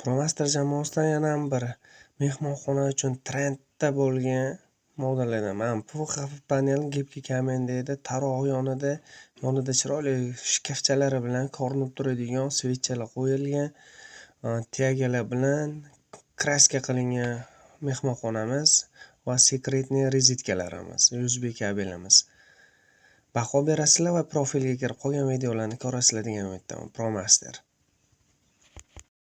ProMaster jamoasidan yana bir mehmonxona uchun trendda bo'lgan modellardan. Mana bu xavf panel gibkiy kamenda edi. Taroq yonida chiroyli shkafchalari bilan ko'rinib turadigan svitchalar qo'yilgan. Tegalar bilan kraska qilingan mehmonxonamiz va sekretniy rozetkalarimiz, USB kabelimiz. Baho berasizlar va profilga kirib qolgan videolarni ko'rasizlar degan umiddaman. ProMaster